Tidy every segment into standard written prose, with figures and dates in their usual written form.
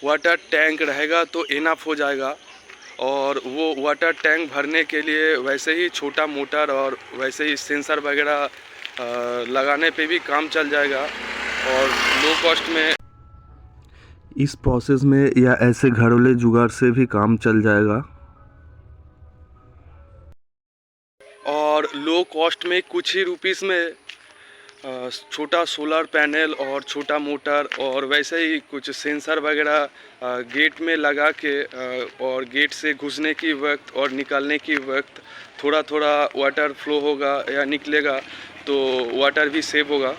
Water tank रहेगा तो enough हो जाएगा। और वो वाटर टैंक भरने के लिए वैसे ही छोटा मोटर और वैसे ही सेंसर वगैरह लगाने पे भी काम चल जाएगा और लो कॉस्ट में इस प्रोसेस में या ऐसे घरेलू जुगाड़ से भी काम चल जाएगा। और लो कॉस्ट में कुछ ही रुपीस में छोटा सोलर पैनल और छोटा मोटर और वैसे ही कुछ सेंसर वगैरह गेट में लगा के और गेट से घुसने की वक्त और निकलने की वक्त थोड़ा थोड़ा वाटर फ्लो होगा या निकलेगा तो वाटर भी सेव होगा।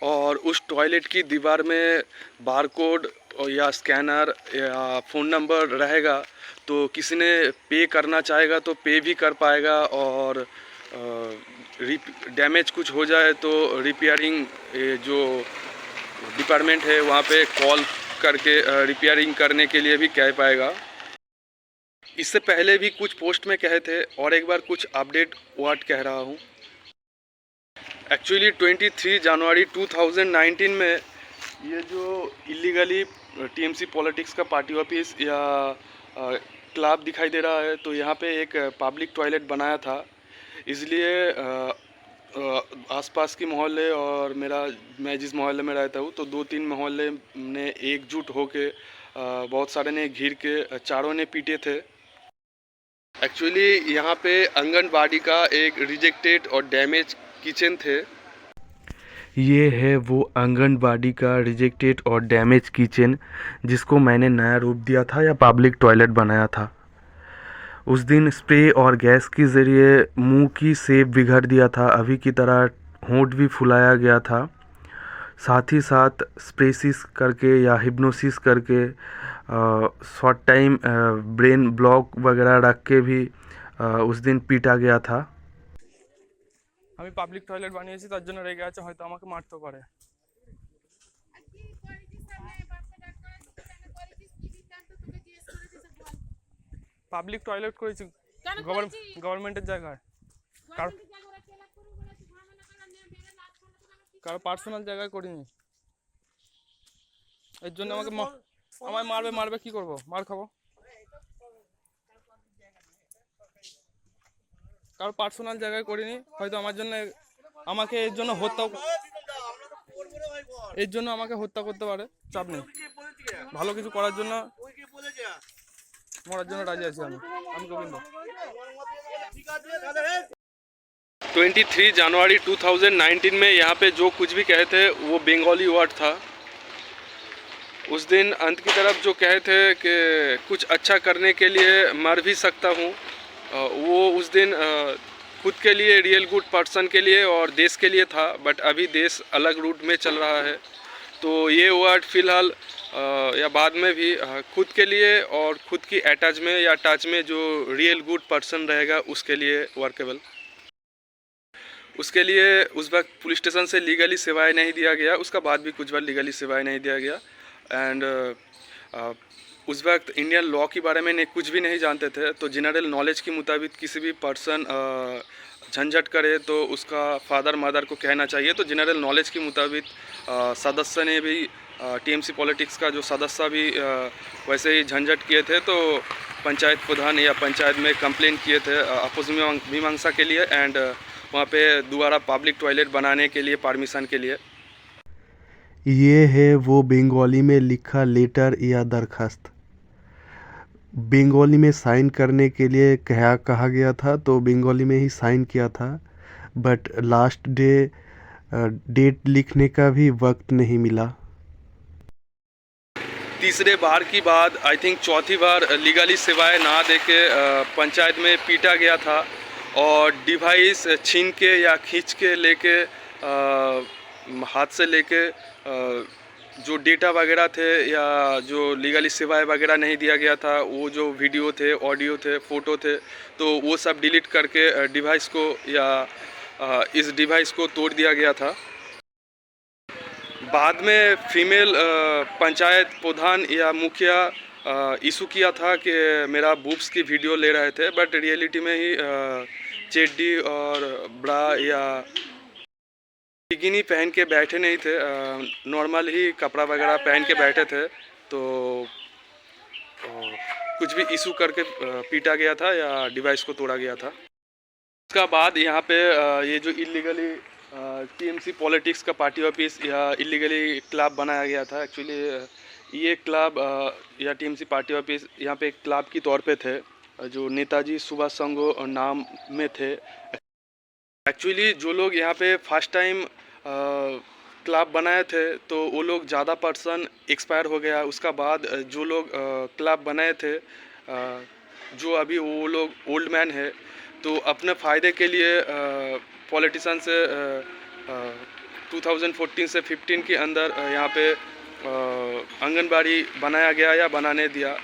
और उस टॉयलेट की दीवार में बारकोड या स्कैनर या फ़ोन नंबर रहेगा तो किसी ने पे करना चाहेगा तो पे भी कर पाएगा। और डैमेज कुछ हो जाए तो रिपेयरिंग जो डिपार्टमेंट है वहाँ पे कॉल करके रिपेयरिंग करने के लिए भी कह पाएगा। इससे पहले भी कुछ पोस्ट में कहे थे और एक बार कुछ अपडेट वर्ड कह रहा हूँ। एक्चुअली 23 जनवरी 2019 में ये जो इलीगली टीएमसी पॉलिटिक्स का पार्टी ऑफिस या क्लब दिखाई दे रहा है तो यहाँ पे एक पब्लिक टॉयलेट बनाया था। इसलिए आसपास की मोहल्ले और मैं जिस मोहल्ले में रहता हूँ तो 2-3 मोहल्ले ने एकजुट होके बहुत सारे ने घिर के चारों ने पीटे थे। एक्चुअली यहाँ पे आंगनबाड़ी का एक रिजेक्टेड और डैमेज किचन थे। ये है वो आंगनबाड़ी का रिजेक्टेड और डैमेज किचन जिसको मैंने नया रूप दिया था या पब्लिक टॉयलेट बनाया था। उस दिन स्प्रे और गैस के ज़रिए मुंह की शेप बिगाड़ दिया था, अभी की तरह होंठ भी फुलाया गया था। साथ ही साथ स्प्रेसिस करके या हिप्नोसिस करके शॉर्ट टाइम ब्रेन ब्लॉक वगैरह रख के भी उस दिन पीटा गया था। আমি পাবলিক টয়লেট বানিয়েছি তার জন্য রেগে আছে, হয়তো আমাকে মারতে পারে। পাবলিক টয়লেট করেছি গভর্নমেন্টের জায়গায়, কারো পার্সোনাল জায়গায় করিনি। এর জন্য আমায় মারবে কি করব, মার খাবো। কারো পার্সোনাল জায়গায় করিনি, হয়তো আমাকে এর জন্য আমাকে হত্যা করতে পারে, চাপ নেই। ভালো কিছু করার জন্য মরার জন্য রাজি আছি আমি গোবিন্দ। 23 जनवरी 2019 में यहाँ पे जो कुछ भी कहे थे वो बंगाली वर्ड था। उस दिन अंत की तरफ जो कहे थे कि कुछ अच्छा करने के लिए मर भी सकता हूँ, वो उस दिन खुद के लिए रियल गुड पर्सन के लिए और देश के लिए था। बट अभी देश अलग रूट में चल रहा है तो ये वर्ड फ़िलहाल या बाद में भी खुद के लिए और खुद की अटैच में या टच में जो रियल गुड पर्सन रहेगा उसके लिए वर्केबल। उसके लिए उस वक्त पुलिस स्टेशन से लीगली सेवाएं नहीं दिया गया, उसका बाद भी कुछ बार लीगली सेवाएं नहीं दिया गया। एंड उस वक्त इंडियन लॉ के बारे में कुछ भी नहीं जानते थे तो जनरल नॉलेज के मुताबिक किसी भी पर्सन झंझट करे तो उसका फादर मदर को कहना चाहिए। तो जनरल नॉलेज के मुताबिक सदस्य ने भी टीएमसी पॉलिटिक्स का जो सदस्य भी वैसे ही झंझट किए थे तो पंचायत प्रधान या पंचायत में कंप्लेन किए थे अपोज मीमांसा के लिए। एंड वहाँ पे दोबारा पब्लिक टॉयलेट बनाने के लिए परमिशन के लिए। ये है वो बंगाली में लिखा लेटर या दरखास्त। बंगाली में साइन करने के लिए कहा गया था तो बंगाली में ही साइन किया था। बट लास्ट डेट लिखने का भी वक्त नहीं मिला। तीसरे बार की बाद आई थिंक चौथी बार लीगली सेवाएं ना देके पंचायत में पीटा गया था और डिवाइस छीन के या खींच के लेके हाथ से लेके जो डेटा वगैरह थे या जो लीगली सेवाएं वगैरह नहीं दिया गया था वो जो वीडियो थे, ऑडियो थे, फ़ोटो थे तो वो सब डिलीट करके डिवाइस को या इस डिवाइस को तोड़ दिया गया था। बाद में फीमेल पंचायत प्रधान या मुखिया इशू किया था कि मेरा बूब्स की वीडियो ले रहे थे, बट रियलिटी में ही चेड्डी और ब्रा या बिकिनी पहन के बैठे नहीं थे, नॉर्मल ही कपड़ा वगैरह पहन के बैठे थे। तो कुछ भी इशू करके पीटा गया था या डिवाइस को तोड़ा गया था। उसका बाद यहाँ पे ये जो इलीगली टीएमसी पॉलिटिक्स का पार्टी ऑफिस या इलीगली क्लब बनाया गया था। एक्चुअली ये क्लब या टीएमसी पार्टी ऑफिस यहाँ पे एक क्लब की तौर पे थे जो नेताजी सुभाष चंद्र नाम में थे। एक्चुअली जो लोग यहाँ पे फर्स्ट टाइम क्लब बनाए थे तो वो लोग ज़्यादा पर्सन एक्सपायर हो गया। उसका बाद जो लोग क्लब बनाए थे जो अभी वो लोग ओल्ड मैन है तो अपने फ़ायदे के लिए पॉलिटिशियन से 2014 से 15 के अंदर यहाँ पे आंगनबाड़ी बनाया गया या बनाने दिया।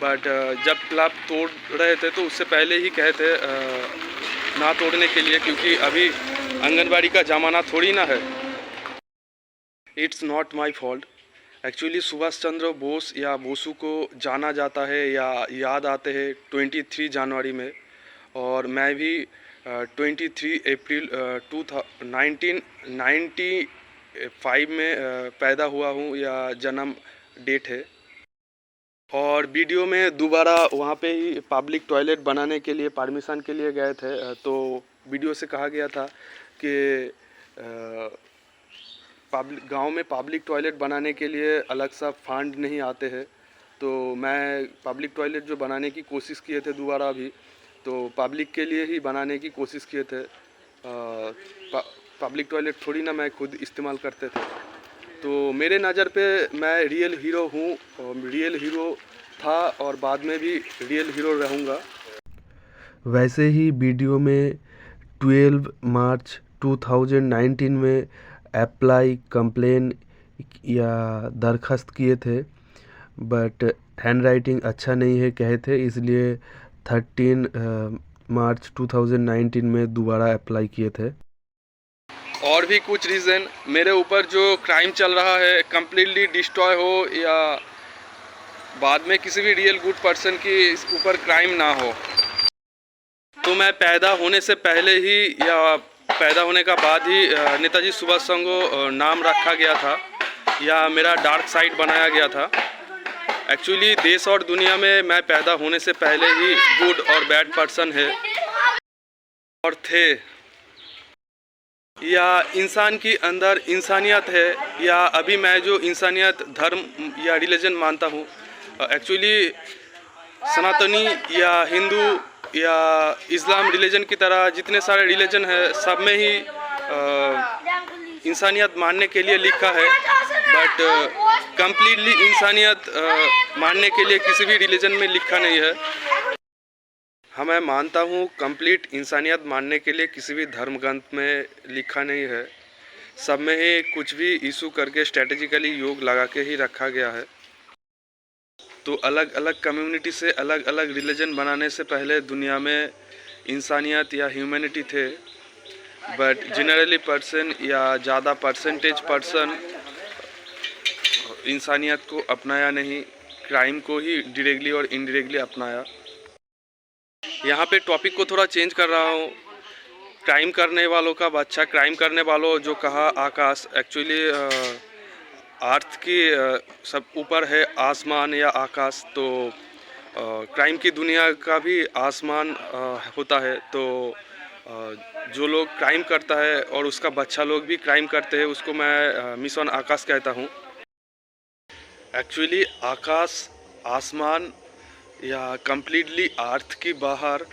बट जब क्लब तोड़ रहे थे तो उससे पहले ही कहे थे ना तोड़ने के लिए, क्योंकि अभी आंगनबाड़ी का ज़माना थोड़ी ना है। It's not my fault. Actually Subhash Chandra Bose या बोसू को जाना जाता है या याद आते हैं 23 जनवरी में, और मैं भी 23 अप्रैल 1995 में पैदा हुआ हूँ या जन्म डेट है। और वीडियो में दोबारा वहाँ पे ही पब्लिक टॉयलेट बनाने के लिए परमिशन के लिए गए थे तो वीडियो से कहा गया था कि गांव में पब्लिक टॉयलेट बनाने के लिए अलग सा फंड नहीं आते हैं। तो मैं पब्लिक टॉयलेट जो बनाने की कोशिश किए थे दोबारा भी, तो पब्लिक के लिए ही बनाने की कोशिश किए थे। पब्लिक टॉयलेट थोड़ी ना मैं खुद इस्तेमाल करते थे। तो मेरे नज़र पे मैं रियल हीरो हूँ, रियल हीरो था और बाद में भी रियल हीरो रहूँगा। वैसे ही वीडियो में 12 मार्च 2019 में अप्लाई कंप्लेन या दरख्वास्त किए थे, बट हैंड राइटिंग अच्छा नहीं है कहे थे, इसलिए 13 मार्च 2019 में दोबारा अप्लाई किए थे। और भी कुछ रीज़न, मेरे ऊपर जो क्राइम चल रहा है कम्प्लीटली डिस्ट्रॉय हो या बाद में किसी भी रियल गुड पर्सन की इस ऊपर क्राइम ना हो। तो मैं पैदा होने से पहले ही या पैदा होने का बाद ही नेताजी सुभाष चंद्र नाम रखा गया था या मेरा डार्क साइड बनाया गया था। एक्चुअली देश और दुनिया में मैं पैदा होने से पहले ही गुड और बैड पर्सन है और थे, या इंसान की अंदर इंसानियत है, या अभी मैं जो इंसानियत धर्म या रिलीजन मानता हूँ। एक्चुअली सनातनी या हिंदू या इस्लाम रिलीजन की तरह जितने सारे रिलीजन है सब में ही इंसानियत मानने के लिए लिखा है, बट कंप्लीटली इंसानियत मानने के लिए किसी भी रिलीजन में लिखा नहीं है। हाँ, मैं मानता हूँ कंप्लीट इंसानियत मानने के लिए किसी भी धर्म ग्रंथ में लिखा नहीं है। सब में ही कुछ भी इशू करके स्ट्रेटेजिकली योग लगा के ही रखा गया है। तो अलग अलग कम्युनिटी से अलग अलग रिलीजन बनाने से पहले दुनिया में इंसानियत या ह्यूमैनिटी थे, बट जनरली पर्सन या ज़्यादा परसेंटेज पर्सन इंसानियत को अपनाया नहीं, क्राइम को ही डायरेक्टली और इनडायरेक्टली अपनाया। यहाँ पे टॉपिक को थोड़ा चेंज कर रहा हूँ। क्राइम करने वालों का बच्चा, क्राइम करने वालों जो कहा आकाश, एक्चुअली अर्थ की सब ऊपर है आसमान या आकाश, तो क्राइम की दुनिया का भी आसमान होता है। तो जो लोग क्राइम करता है और उसका बच्चा लोग भी क्राइम करते हैं उसको मैं मिशन आकाश कहता हूँ। एक्चुअली आकाश, आसमान या कम्प्लीटली अर्थ की बाहर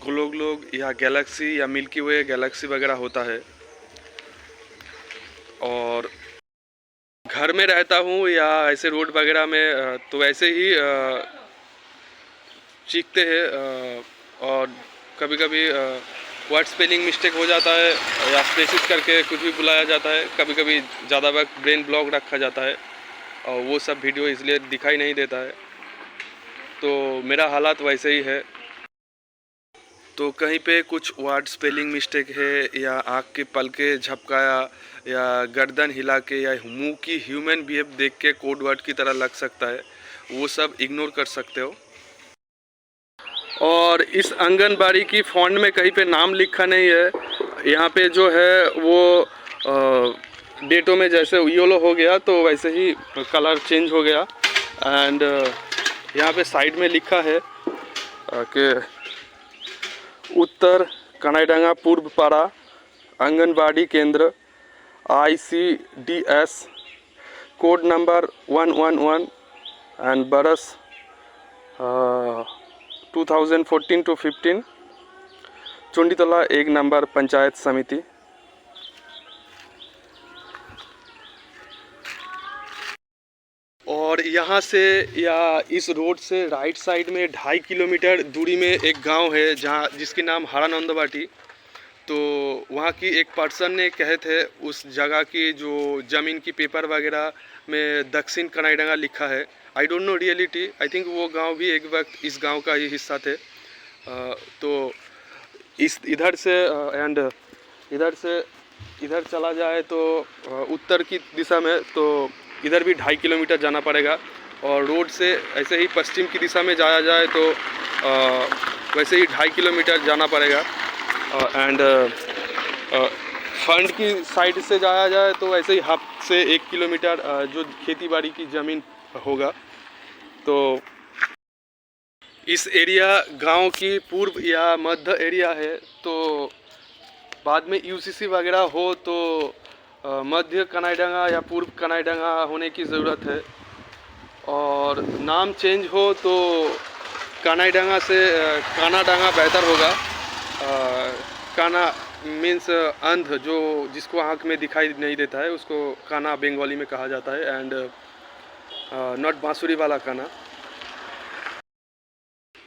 ग्लोब या गैलेक्सी या मिल्की वे गैलेक्सी वगैरह होता है। और घर में रहता हूँ या ऐसे रोड वगैरह में तो ऐसे ही सीखते हैं, और कभी कभी वर्ड स्पेलिंग मिस्टेक हो जाता है या स्पेसिस करके कुछ भी बुलाया जाता है। कभी कभी ज़्यादा वक्त ब्रेन ब्लॉक रखा जाता है और वो सब वीडियो इसलिए दिखाई नहीं देता है। तो मेरा हालात वैसे ही है। तो कहीं पे कुछ वर्ड स्पेलिंग मिस्टेक है या आँख के पलके झपकाया या गर्दन हिला के या मुंह की ह्यूमन बिहेव देख के कोड वर्ड की तरह लग सकता है, वो सब इग्नोर कर सकते हो। और इस आंगनबाड़ी की फॉन्ट में कहीं पे नाम लिखा नहीं है। यहाँ पे जो है वो डेटों में जैसे येलो हो गया तो वैसे ही कलर चेंज हो गया। एंड यहाँ पे साइड में लिखा है कि उत्तर कनाईडांगा पूर्व पारा आंगनबाड़ी केंद्र ICDS कोड नंबर 111 एंड बरस 2014 to 15 चुंडीतला 1 नंबर पंचायत समिति। और यहाँ से या इस रोड से राइट साइड में 2.5 किलोमीटर दूरी में एक गांव है जहाँ जिसकी नाम हरानंदवाटी। तो वहाँ की एक पर्सन ने कहे थे उस जगह की जो ज़मीन की पेपर वगैरह में दक्षिण कनाईडांगा लिखा है। I don't know reality, I think वो गांव भी एक वक्त इस गांव का ही हिस्सा थे। तो इस इधर से इधर चला जाए तो उत्तर की दिशा में तो इधर भी 2.5 किलोमीटर जाना पड़ेगा। और रोड से ऐसे ही पश्चिम की दिशा में जाया जाए तो वैसे ही 2.5 किलोमीटर जाना पड़ेगा। एंड फ्रंट की साइड से जाया जाए तो वैसे ही हाफ से 1 किलोमीटर जो खेती बाड़ी की ज़मीन होगा। तो इस एरिया गांव की पूर्व या मध्य एरिया है। तो बाद में UCC वगैरह हो तो मध्य कनाईडांगा या पूर्व कनाईडांगा होने की ज़रूरत है। और नाम चेंज हो तो कनाईडांगा से कानाडांगा बेहतर होगा। काना मीन्स अंध, जो जिसको आँख में दिखाई नहीं देता है उसको काना बंगाली में कहा जाता है। एंड नॉट बांसुरी वाला काना।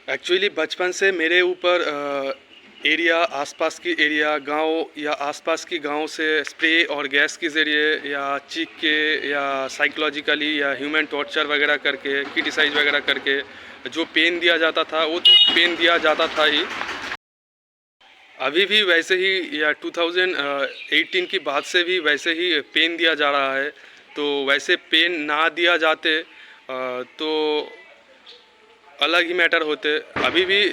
एक्चुअली बचपन से मेरे ऊपर एरिया आसपास की एरिया गांव या आसपास की गांव से स्प्रे और गैस के ज़रिए या चीख के या साइकोलॉजिकली या ह्यूमन टॉर्चर वगैरह करके क्रिटिसाइज वगैरह करके जो पेन दिया जाता था वो तो पेन दिया जाता था ही, अभी भी वैसे ही, या 2018 की बाद से भी वैसे ही पेन दिया जा रहा है। तो वैसे पेन ना दिया जाते तो अलग ही मैटर होते। अभी भी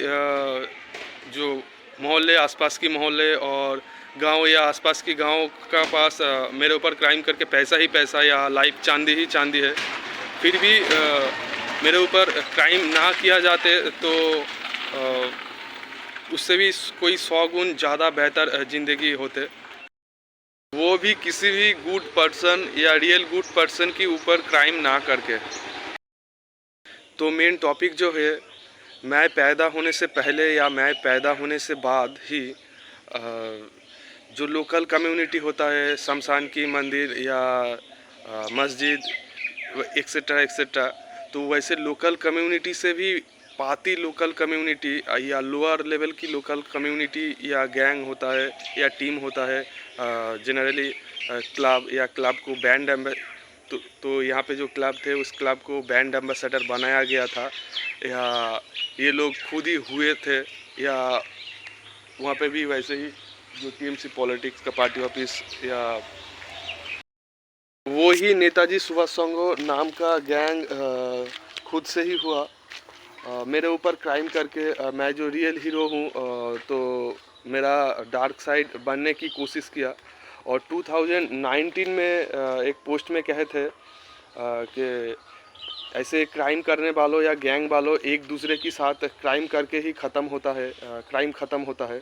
जो मोहल्ले आसपास की मोहल्ले और गांव या आसपास की गांव का पास मेरे ऊपर क्राइम करके पैसा ही पैसा या लाइफ चांदी ही चांदी है, फिर भी मेरे ऊपर क्राइम ना किया जाते तो उससे भी कोई 100 गुण ज़्यादा बेहतर ज़िंदगी होते। वो भी किसी भी गुड पर्सन या रियल गुड पर्सन के ऊपर क्राइम ना करके। तो मेन टॉपिक जो है, मैं पैदा होने से पहले या मैं पैदा होने से बाद ही जो लोकल कम्युनिटी होता है, शमशान की मंदिर या मस्जिद एक्सेट्रा एक्सेट्रा, तो वैसे लोकल कम्युनिटी से भी पाती लोकल कम्युनिटी या लोअर लेवल की लोकल कम्युनिटी या गैंग होता है या टीम होता है, जनरली क्लब या क्लब को बैंड तो यहाँ पे जो क्लब थे उस क्लब को बैंड एम्बेसडर बनाया गया था या ये लोग खुद ही हुए थे, या वहाँ पे भी वैसे ही जो TMC पॉलिटिक्स का पार्टी ऑफिस या वो ही नेताजी सुभाष चंद्र नाम का गैंग खुद से ही हुआ मेरे ऊपर क्राइम करके। मैं जो रियल हीरो हूँ तो मेरा डार्क साइड बनने की कोशिश किया। और 2019 में एक पोस्ट में कहे थे कि ऐसे क्राइम करने वालों या गैंग वालों एक दूसरे के साथ क्राइम करके ही ख़त्म होता है, क्राइम ख़त्म होता है।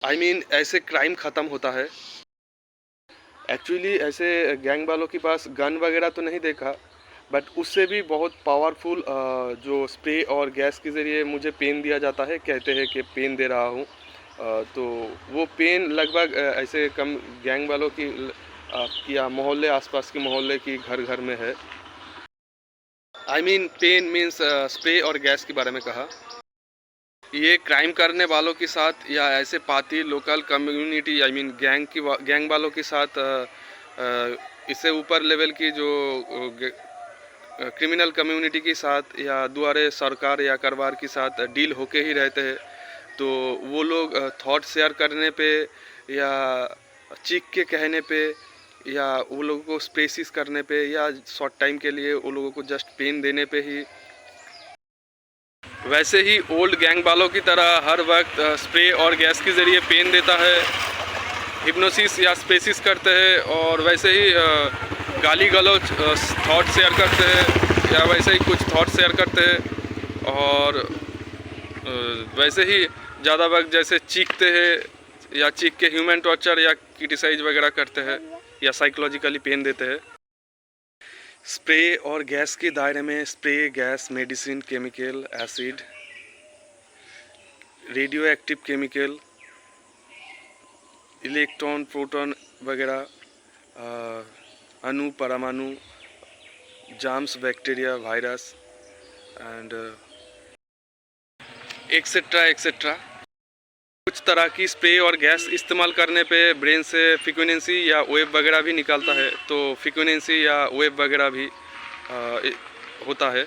आई मीन ऐसे क्राइम ख़त्म होता है। एक्चुअली ऐसे गैंग वालों के पास गन वगैरह तो नहीं देखा, बट उससे भी बहुत पावरफुल जो स्प्रे और गैस के ज़रिए मुझे पेन दिया जाता है, कहते हैं कि पेन दे रहा हूँ। तो वो पेन लगभग ऐसे कम गैंग वालों की या मोहल्ले आसपास के मोहल्ले की घर घर में है। I mean pen means spray और गैस के बारे में कहा। ये क्राइम करने वालों के साथ या ऐसे पाती local community I mean gang वालों के साथ इससे ऊपर लेवल की जो क्रिमिनल कम्युनिटी के साथ या द्वारे सरकार या कारोबार के साथ डील होके ही रहते हैं। तो वो लोग थॉट शेयर करने पे या चीख के कहने पे या वो लोगों को स्पेसिस करने पे या शॉर्ट टाइम के लिए वो लोगों को जस्ट पेन देने पे ही, वैसे ही ओल्ड गैंग वालों की तरह हर वक्त स्प्रे और गैस के ज़रिए पेन देता है, हिप्नोसिस या स्पेसिस करते हैं। और वैसे ही गाली गलौज थॉट शेयर करते हैं या वैसे ही कुछ थॉट शेयर करते हैं, और वैसे ही ज़्यादा वक्त जैसे चीखते हैं या चीख के ह्यूमन टॉर्चर या क्रिटिसाइज वगैरह करते हैं या साइकोलॉजिकली पेन देते हैं। स्प्रे और गैस के दायरे में spray, gas, medicine, chemical, acid, radioactive chemical, electron, proton वगैरह, अणु, परमाणु, germs, bacteria, virus and etcetera etcetera. कुछ तरह की स्प्रे और गैस इस्तेमाल करने पे ब्रेन से फ्रीक्वेंसी या वेव वगैरह भी निकलता है, तो फ्रीक्वेंसी या वेव वगैरह भी होता है।